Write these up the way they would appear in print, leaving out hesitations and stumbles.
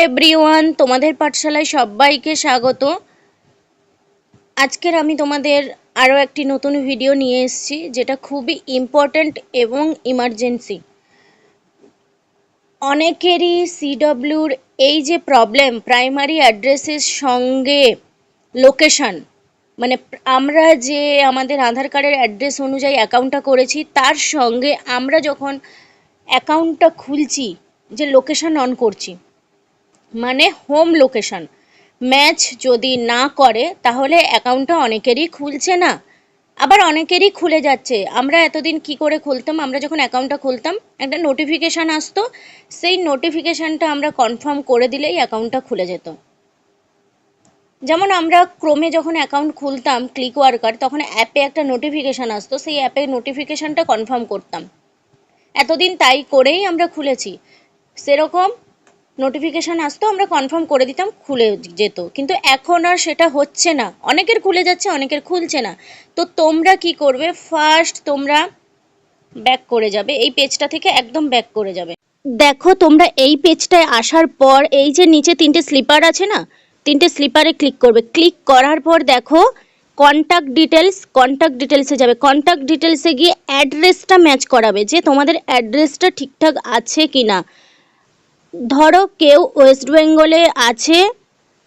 Everyone, তোমাদের পাঠশালায় সবাইকে স্বাগত। আজকের আমি তোমাদের আরও একটি নতুন ভিডিও নিয়ে এসেছি, যেটা খুবই ইম্পর্ট্যান্ট এবং ইমার্জেন্সি। অনেকেরই সিডব্লিউর এই যে প্রবলেম, প্রাইমারি অ্যাড্রেসের সঙ্গে লোকেশন, মানে আমরা যে আমাদের আধার কার্ডের অ্যাড্রেস অনুযায়ী অ্যাকাউন্টটা করেছি, তার সঙ্গে আমরা যখন অ্যাকাউন্টটা খুলছি যে লোকেশন অন করছি, মানে হোম লোকেশন ম্যাচ যদি না করে, তাহলে অ্যাকাউন্টটা অনেকেরই খুলছে না, আবার অনেকেরই খুলে যাচ্ছে। আমরা এতদিন কি করে খুলতাম, আমরা যখন অ্যাকাউন্টটা খুলতাম একটা নোটিফিকেশান আসতো, সেই নোটিফিকেশানটা আমরা কনফার্ম করে দিলেই অ্যাকাউন্টটা খুলে যেত। যেমন আমরা ক্রোমে যখন অ্যাকাউন্ট খুলতাম ক্লিক ওয়ার্কার, তখন অ্যাপে একটা নোটিফিকেশান আসতো, সেই অ্যাপে নোটিফিকেশানটা কনফার্ম করতাম। এতদিন তাই করেই আমরা খুলেছি। সেরকম নোটিফিকেশান আসতো, আমরা কনফার্ম করে দিতাম, খুলে যেত। কিন্তু এখন আর সেটা হচ্ছে না, অনেকের খুলে যাচ্ছে, অনেকের খুলছে না। তো তোমরা কি করবে, ফার্স্ট তোমরা ব্যাক করে যাবে, এই পেজটা থেকে একদম ব্যাক করে যাবে। দেখো, তোমরা এই পেজটায় আসার পর এই যে নিচে তিনটে স্লিপার আছে না, তিনটে স্লিপারে ক্লিক করবে। ক্লিক করার পর দেখো কন্ট্যাক্ট ডিটেলসে যাবে। কন্ট্যাক্ট ডিটেলসে গিয়ে অ্যাড্রেসটা ম্যাচ করাবে, যে তোমাদের অ্যাড্রেসটা ঠিকঠাক আছে কি না। ধরো কেউ ওয়েস্ট বেঙ্গলে আছে,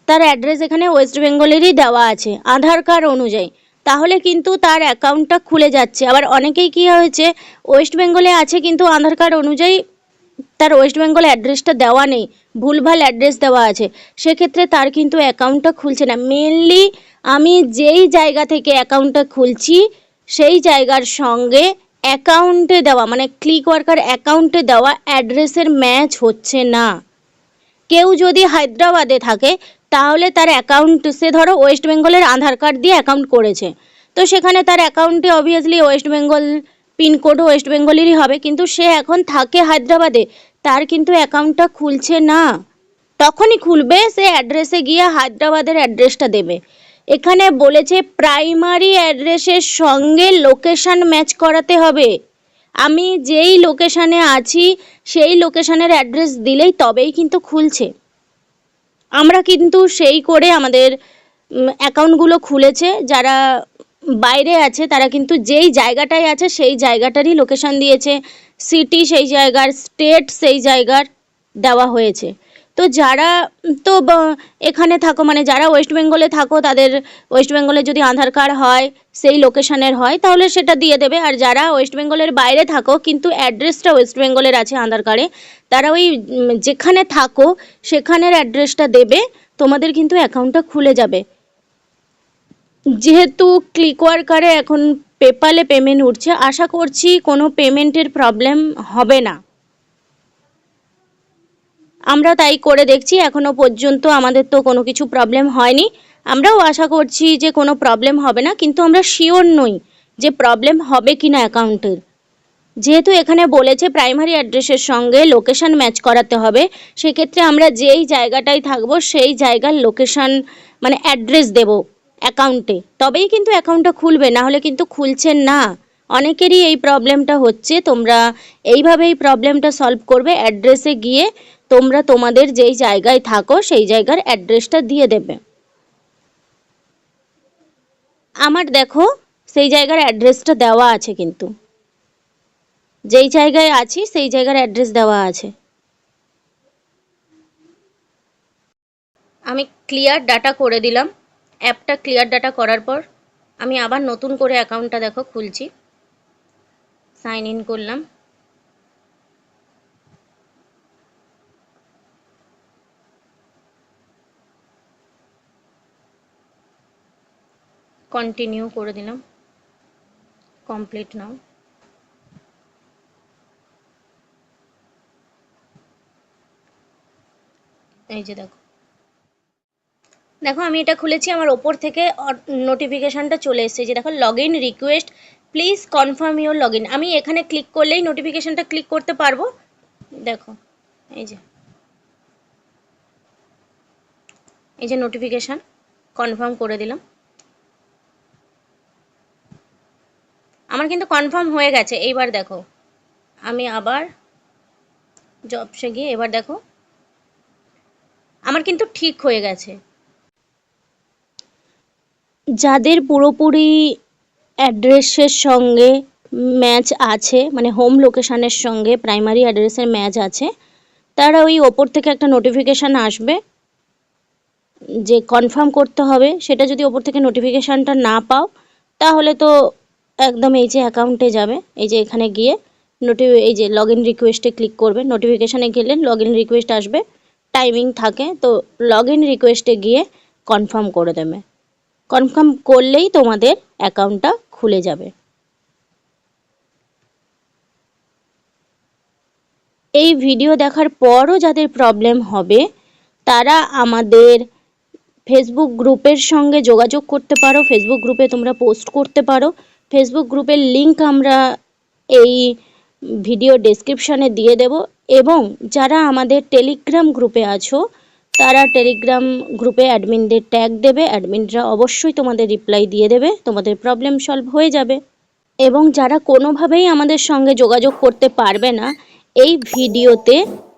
তার অ্যাড্রেস এখানে ওয়েস্ট বেঙ্গলেরই দেওয়া আছে আধার কার্ড অনুযায়ী, তাহলে কিন্তু তার অ্যাকাউন্টটা খুলে যাচ্ছে। আবার অনেকেই কী হয়েছে, ওয়েস্ট বেঙ্গলে আছে কিন্তু আধার কার্ড অনুযায়ী তার ওয়েস্ট বেঙ্গল অ্যাড্রেসটা দেওয়া নেই, ভুলভাল অ্যাড্রেস দেওয়া আছে, সেক্ষেত্রে তার কিন্তু অ্যাকাউন্টটা খুলছে না। মেনলি আমি যেই জায়গা থেকে অ্যাকাউন্টটা খুলছি, সেই জায়গার সঙ্গে অ্যাকাউন্টে দেওয়া, মানে ক্লিক ওয়ার্কার অ্যাকাউন্টে দেওয়া অ্যাড্রেসের ম্যাচ হচ্ছে না। কেউ যদি হায়দ্রাবাদে থাকে, তাহলে তার অ্যাকাউন্ট, সে ধরো ওয়েস্ট বেঙ্গলের আধার কার্ড দিয়ে অ্যাকাউন্ট করেছে, তো সেখানে তার অ্যাকাউন্টে অবভিয়াসলি ওয়েস্ট বেঙ্গল পিনকোডও ওয়েস্ট বেঙ্গলেরই হবে, কিন্তু সে এখন থাকে হায়দ্রাবাদে, তার কিন্তু অ্যাকাউন্টটা খুলছে না। তখনই খুলবে, সে অ্যাড্রেসে গিয়ে হায়দ্রাবাদের অ্যাড্রেসটা দেবে। এখানে বলেছে প্রাইমারি অ্যাড্রেসের সঙ্গে লোকেশন ম্যাচ করাতে হবে। আমি যেই লোকেশানে আছি সেই লোকেশানের অ্যাড্রেস দিলেই তবেই কিন্তু খুলছে। আমরা কিন্তু সেই করে আমাদের অ্যাকাউন্টগুলো খুলেছে। যারা বাইরে আছে তারা কিন্তু যেই জায়গাটায় আছে সেই জায়গাটারই লোকেশান দিয়েছে, সিটি সেই জায়গার, স্টেট সেই জায়গার দেওয়া হয়েছে। তো যারা তো এখানে থাকো, মানে যারা ওয়েস্ট বেঙ্গলে থাকো, তাদের ওয়েস্ট বেঙ্গলের যদি আধার কার্ড হয়, সেই লোকেশানের হয়, তাহলে সেটা দিয়ে দেবে। আর যারা ওয়েস্ট বেঙ্গলের বাইরে থাকো কিন্তু অ্যাড্রেসটা ওয়েস্ট বেঙ্গলের আছে আধার কার্ডে, তারা ওই যেখানে থাকো সেখানের অ্যাড্রেসটা দেবে, তোমাদের কিন্তু অ্যাকাউন্টটা খুলে যাবে। যেহেতু ক্লিক ওয়ার্কারে এখন পেপ্যালে পেমেন্ট উঠছে, আশা করছি কোনো পেমেন্টের প্রবলেম হবে না। আমরা তাই করে দেখছি, এখনো পর্যন্ত আমাদের তো কোনো কিছু প্রবলেম হয়নি। আমরাও আশা করছি যে কোনো প্রবলেম হবে না, কিন্তু আমরা শিওর নই যে প্রবলেম হবে কি না অ্যাকাউন্টের। যেহেতু এখানে বলেছে প্রাইমারি অ্যাড্রেসের সঙ্গে লোকেশন ম্যাচ করাতে হবে, সেক্ষেত্রে আমরা যেই জায়গাটায় থাকবো সেই জায়গার লোকেশন, মানে অ্যাড্রেস দেব অ্যাকাউন্টে, তবেই কিন্তু অ্যাকাউন্টটা খুলবে, না হলে কিন্তু খুলছে না। অনেকেরই এই প্রবলেমটা হচ্ছে। তোমরা এইভাবেই প্রবলেমটা সলভ করবে। অ্যাড্রেসে গিয়ে তোমরা তোমাদের যেই জায়গায় থাকো সেই জায়গার অ্যাড্রেসটা দিয়ে দেবে। আমার দেখো সেই জায়গার অ্যাড্রেসটা দেওয়া আছে, কিন্তু যেই জায়গায় আছি সেই জায়গার অ্যাড্রেস দেওয়া আছে। আমি ক্লিয়ার ডাটা করে দিলাম। অ্যাপটা ক্লিয়ার ডাটা করার পর আমি আবার নতুন করে অ্যাকাউন্টটা দেখো খুলছি, সাইন ইন করলাম। কন্টিনিউ করে দিলাম, কমপ্লিট নাও। এই যে দেখো, দেখো আমি এটা খুলেছি, আমার ওপর থেকে নোটিফিকেশানটা চলে এসেছে, যে দেখো log in request, please confirm your log in. আমি এখানে ক্লিক করলেই নোটিফিকেশানটা ক্লিক করতে পারবো। দেখো এই যে নোটিফিকেশান, কনফার্ম করে দিলাম। আমার কিন্তু কনফার্ম হয়ে গেছে। এইবার দেখো আমি আবার জবসে গিয়ে, এবার দেখো আমার কিন্তু ঠিক হয়ে গেছে। যাদের পুরোপুরি অ্যাড্রেসের সঙ্গে ম্যাচ আছে, মানে হোম লোকেশানের সঙ্গে প্রাইমারি অ্যাড্রেসের ম্যাচ আছে, তারা ওই ওপর থেকে একটা নোটিফিকেশান আসবে যে কনফার্ম করতে হবে। সেটা যদি ওপর থেকে নোটিফিকেশানটা না পাও, তাহলে তো একদম এই যে অ্যাকাউন্টে যাবে, এই যে এখানে গিয়ে এই যে লগ ইন রিকোয়েস্টে ক্লিক করবে। নোটিফিকেশানে গেলে লগ ইন রিকোয়েস্ট আসবে, টাইমিং থাকে, তো লগ ইন রিকোয়েস্টে গিয়ে কনফার্ম করে দেবে। কনফার্ম করলেই তোমাদের অ্যাকাউন্টটা খুলে যাবে। এই ভিডিও দেখার পরও যাদের প্রবলেম হবে, তারা আমাদের ফেসবুক গ্রুপের সঙ্গে যোগাযোগ করতে পারো। ফেসবুক গ্রুপে তোমরা পোস্ট করতে পারো। ফেসবুক গ্রুপের লিঙ্ক আমরা এই ভিডিও ডেসক্রিপশানে দিয়ে দেব। এবং যারা আমাদের টেলিগ্রাম গ্রুপে আছো, তারা টেলিগ্রাম গ্রুপে অ্যাডমিনদের ট্যাগ দেবে। অ্যাডমিনরা অবশ্যই তোমাদের রিপ্লাই দিয়ে দেবে, তোমাদের প্রবলেম সলভ হয়ে যাবে। এবং যারা কোনোভাবেই আমাদের সঙ্গে যোগাযোগ করতে পারবে না, এই ভিডিওতে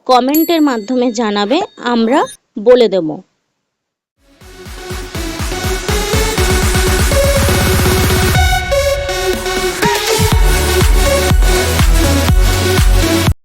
কমেন্টের মাধ্যমে জানাবে, আমরা বলে দেবো।